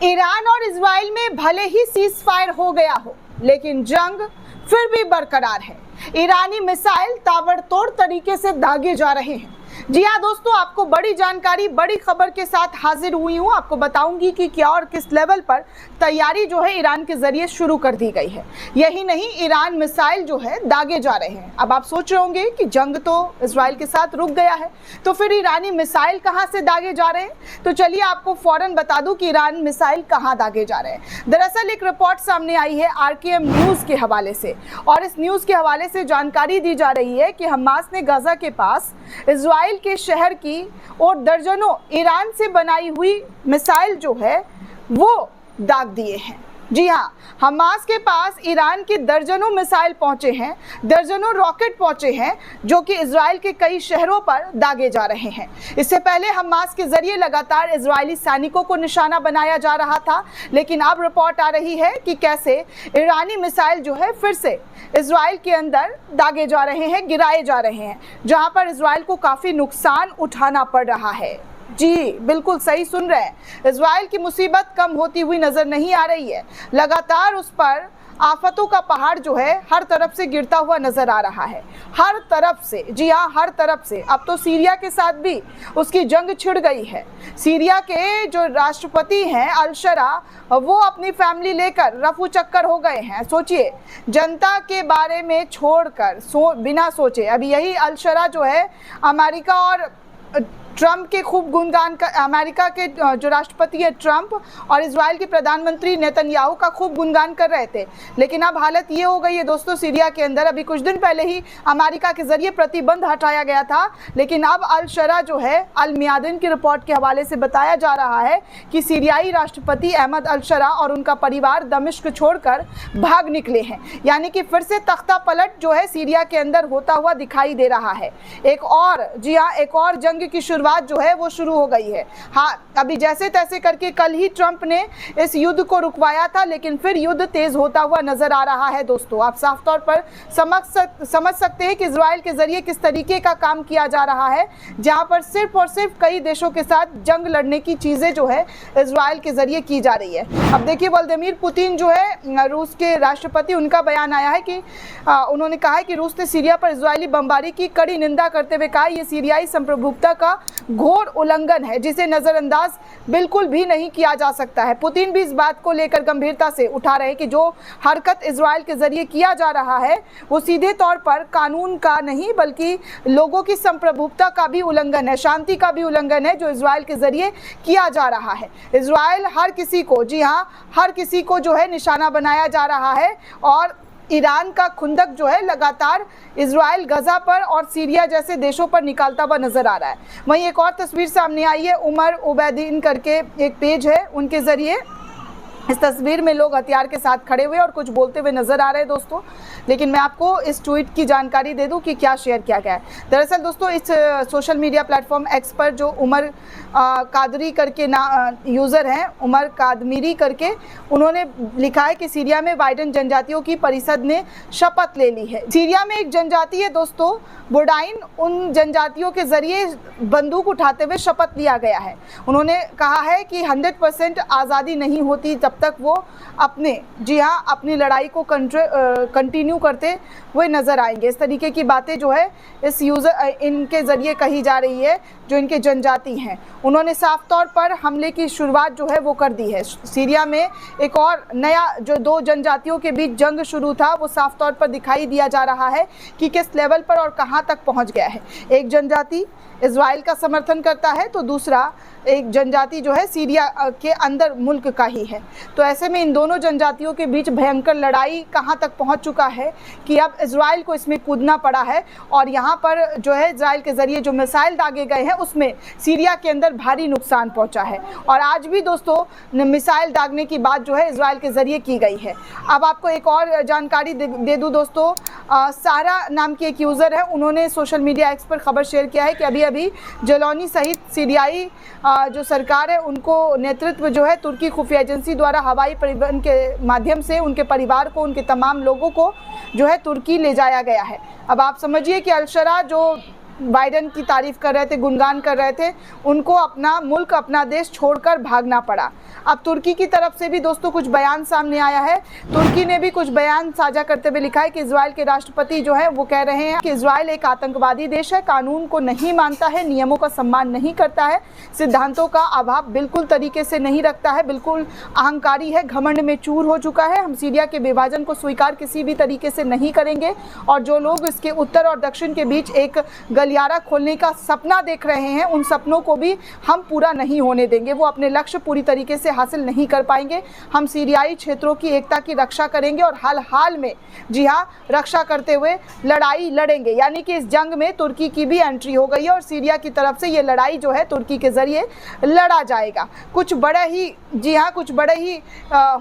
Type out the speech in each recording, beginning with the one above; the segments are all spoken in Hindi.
ईरान और इजराइल में भले ही सीज फायर हो गया हो, लेकिन जंग फिर भी बरकरार है। ईरानी मिसाइल ताबड़तोड़ तरीके से दागे जा रहे हैं। जी हाँ दोस्तों, आपको बड़ी जानकारी, बड़ी खबर के साथ हाजिर हुई हूँ। आपको बताऊंगी कि क्या और किस लेवल पर तैयारी जो है ईरान के जरिए शुरू कर दी गई है। यही नहीं, ईरान मिसाइल जो है दागे जा रहे हैं। अब आप सोच रहे होंगे कि जंग तो इजराइल के साथ रुक गया है, तो फिर ईरानी मिसाइल कहाँ से दागे जा रहे हैं। तो चलिए आपको फौरन बता दूं कि ईरान मिसाइल कहाँ दागे जा रहे हैं। दरअसल एक रिपोर्ट सामने आई है RKM न्यूज़ के हवाले से, और इस न्यूज़ के हवाले से जानकारी दी जा रही है कि हमास ने गाजा के पास इजराइल के शहर की और दर्जनों ईरान से बनाई हुई मिसाइल जो है वो दाग दिए हैं। जी हाँ, हमास के पास ईरान के दर्जनों मिसाइल पहुंचे हैं, दर्जनों रॉकेट पहुंचे हैं, जो कि इजराइल के कई शहरों पर दागे जा रहे हैं। इससे पहले हमास के जरिए लगातार इजरायली सैनिकों को निशाना बनाया जा रहा था, लेकिन अब रिपोर्ट आ रही है कि कैसे ईरानी मिसाइल जो है फिर से इजराइल के अंदर दागे जा रहे हैं, गिराए जा रहे हैं, जहां पर इजराइल को काफ़ी नुकसान उठाना पड़ रहा है। जी बिल्कुल सही सुन रहे हैं, इजराइल की मुसीबत कम होती हुई नजर नहीं आ रही है। लगातार उस पर आफतों का पहाड़ जो है हर तरफ से गिरता हुआ नजर आ रहा है, हर तरफ से। जी हाँ, हर तरफ से। अब तो सीरिया के साथ भी उसकी जंग छिड़ गई है। सीरिया के जो राष्ट्रपति हैं अल-शरा, वो अपनी फैमिली लेकर रफू चक्कर हो गए हैं। सोचिए, जनता के बारे में छोड़कर बिना सोचे अभी यही अल-शरा जो है अमेरिका और ट्रंप के खूब गुणगान कर, अमेरिका के जो राष्ट्रपति है ट्रंप और इजराइल के प्रधानमंत्री नेतन्याहू का खूब गुणगान कर रहे थे। लेकिन अब हालत ये हो गई है दोस्तों सीरिया के अंदर। अभी कुछ दिन पहले ही अमेरिका के जरिए प्रतिबंध हटाया गया था, लेकिन अब अल-शरा जो है, अल-मियादिन की रिपोर्ट के हवाले से बताया जा रहा है कि सीरियाई राष्ट्रपति अहमद अल-शरा और उनका परिवार दमिश्क छोड़कर भाग निकले हैं। यानी कि फिर से तख्ता पलट जो है सीरिया के अंदर होता हुआ दिखाई दे रहा है। एक और, जी हाँ, एक और जंग की शुरुआत जो है वो शुरू हो गई है। हाँ, अभी जैसे तैसे करके कल ही ट्रंप ने इस युद्ध को रुकवाया था, लेकिन फिर युद्ध तेज होता हुआ नजर आ रहा है दोस्तों। आप साफ तौर पर समझ सकते हैं कि इजराइल के जरिए किस तरीके का काम किया जा रहा है, जहां पर सिर्फ और सिर्फ कई देशों के साथ जंग लड़ने की चीजें जो है इजराइल के जरिए की जा रही है। अब देखिए, व्लादिमीर पुतिन जो है रूस के राष्ट्रपति, उनका बयान आया है कि उन्होंने कहा है कि रूस ने सीरिया पर इजरायली बमबारी की कड़ी निंदा करते हुए कहा यह सीरियाई संप्रभुता का घोर उल्लंघन है, जिसे नजरअंदाज बिल्कुल भी नहीं किया जा सकता है। पुतिन भी इस बात को लेकर गंभीरता से उठा रहे हैं कि जो हरकत इजराइल के जरिए किया जा रहा है वो सीधे तौर पर कानून का नहीं बल्कि लोगों की संप्रभुता का भी उल्लंघन है, शांति का भी उल्लंघन है, जो इजराइल के जरिए किया जा रहा है। इजराइल हर किसी को, जी हाँ, हर किसी को जो है निशाना बनाया जा रहा है, और ईरान का खुंदक जो है लगातार इजराइल गजा पर और सीरिया जैसे देशों पर निकालता हुआ नजर आ रहा है। वहीं एक और तस्वीर सामने आई है, उमर उबैदीन करके एक पेज है, उनके जरिए इस तस्वीर में लोग हथियार के साथ खड़े हुए और कुछ बोलते हुए नजर आ रहे हैं दोस्तों। लेकिन मैं आपको इस ट्वीट की जानकारी दे दूं कि क्या शेयर किया गया है। दरअसल दोस्तों, इस सोशल मीडिया प्लेटफॉर्म एक्स पर जो उमर कादरी करके यूज़र हैं, उमर कादमीरी करके, उन्होंने लिखा है कि सीरिया में बाइडन जनजातियों की परिषद ने शपथ ले ली है। सीरिया में एक जनजाति है दोस्तों बुडाइन, उन जनजातियों के जरिए बंदूक उठाते हुए शपथ लिया गया है। उन्होंने कहा है कि 100% आज़ादी नहीं होती जब तक वो अपने, जी हाँ, अपनी लड़ाई को कंटिन्यू करते हुए नजर आएंगे। इस तरीके की बातें जो है इस इनके ज़रिए कही जा रही है, जो इनके जनजाति हैं। उन्होंने साफ तौर पर हमले की शुरुआत जो है वो कर दी है। सीरिया में एक और नया जो दो जनजातियों के बीच जंग शुरू था, वो साफ तौर पर दिखाई दिया जा रहा है कि किस लेवल पर और कहां तक पहुंच गया है। एक जनजाति इजराइल का समर्थन करता है, तो दूसरा एक जनजाति जो है सीरिया के अंदर मुल्क का ही है। तो ऐसे में इन दोनों जनजातियों के बीच भयंकर लड़ाई कहां तक पहुंच चुका है कि अब इजराइल को इसमें कूदना पड़ा है, और यहां पर जो है इजराइल के जरिए जो मिसाइल दागे गए हैं उसमें सीरिया के अंदर भारी नुकसान पहुंचा है। और आज भी दोस्तों मिसाइल दागने की बात जो है इजराइल के जरिए की गई है। अब आपको एक और जानकारी दे दूँ दोस्तों, सारा नाम की एक यूज़र है, उन्होंने सोशल मीडिया एक्स पर खबर शेयर किया है कि अभी जलौनी सहित सीरियाई जो सरकार है उनको नेतृत्व जो है तुर्की खुफिया एजेंसी द्वारा हवाई परिवहन के माध्यम से उनके परिवार को, उनके तमाम लोगों को जो है तुर्की ले जाया गया है। अब आप समझिए कि अल-शरा जो बाइडेन की तारीफ कर रहे थे, गुणगान कर रहे थे, उनको अपना मुल्क, अपना देश छोड़कर भागना पड़ा। अब तुर्की की तरफ से भी दोस्तों कुछ बयान सामने आया है। तुर्की ने भी कुछ बयान साझा करते हुए लिखा है कि इजराइल के राष्ट्रपति जो है वो कह रहे हैं कि इजराइल एक आतंकवादी देश है, कानून को नहीं मानता है, नियमों का सम्मान नहीं करता है, सिद्धांतों का अभाव बिल्कुल तरीके से नहीं रखता है, बिल्कुल अहंकारी है, घमंड में चूर हो चुका है। हम सीरिया के विभाजन को स्वीकार किसी भी तरीके से नहीं करेंगे और जो लोग इसके उत्तर और दक्षिण के बीच एक गलियारा खोलने का सपना देख रहे हैं, उन सपनों को भी हम पूरा नहीं होने देंगे। वो अपने लक्ष्य पूरी तरीके से हासिल नहीं कर पाएंगे। हम सीरियाई क्षेत्रों की एकता की रक्षा करेंगे और हाल में, जी हाँ, रक्षा करते हुए लड़ाई लड़ेंगे। यानी कि इस जंग में तुर्की की भी एंट्री हो गई है और सीरिया की तरफ से ये लड़ाई जो है तुर्की के जरिए लड़ा जाएगा। कुछ बड़ा ही, जी हाँ, कुछ बड़े ही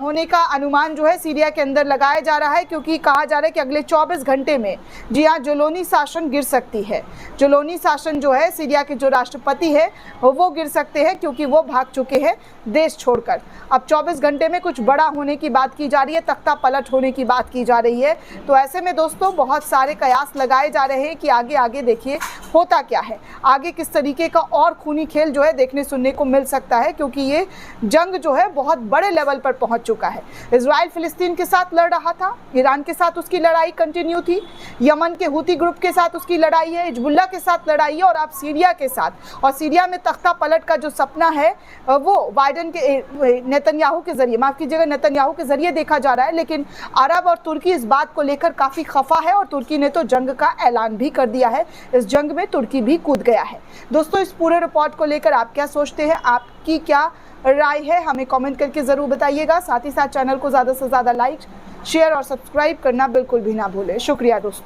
होने का अनुमान जो है सीरिया के अंदर लगाया जा रहा है, क्योंकि कहा जा रहा है कि अगले 24 घंटे में, जी हाँ, जुलोनी शासन गिर सकती है। जुलोनी शासन जो है, सीरिया के जो राष्ट्रपति है वो गिर सकते हैं, क्योंकि वो भाग चुके हैं देश छोड़कर। अब 24 घंटे में कुछ बड़ा होने की बात की जा रही है, तख्ता पलट होने की बात की जा रही है। तो ऐसे में दोस्तों बहुत सारे कयास लगाए जा रहे हैं कि आगे देखिए होता क्या है, आगे किस तरीके का और खूनी खेल जो है देखने सुनने को मिल सकता है, क्योंकि ये जंग जो है बहुत बड़े लेवल पर पहुंच चुका है। इजराइल फिलिस्तीन के साथ लड़ रहा था, ईरान के साथ उसकी लड़ाई कंटिन्यू थी, यमन के हुती ग्रुप के साथ उसकी लड़ाई है, हिजबुल्ला के साथ लड़ाई है और अब सीरिया के साथ। और सीरिया में तख्ता पलट का जो सपना है वो बाइडेन के, नेतन्याहू के जरिए, माफ कीजिएगा, नेतन्याहू के जरिए देखा जा रहा है। लेकिन अरब और तुर्की इस बात को लेकर काफ़ी खफा है और तुर्की ने तो जंग का ऐलान भी कर दिया है। इस जंग में तुर्की भी कूद गया है। दोस्तों, इस पूरे रिपोर्ट को लेकर आप क्या सोचते हैं, आपकी क्या राय है, हमें कमेंट करके ज़रूर बताइएगा। साथ ही साथ चैनल को ज़्यादा से ज़्यादा लाइक, शेयर और सब्सक्राइब करना बिल्कुल भी ना भूलें। शुक्रिया दोस्तों।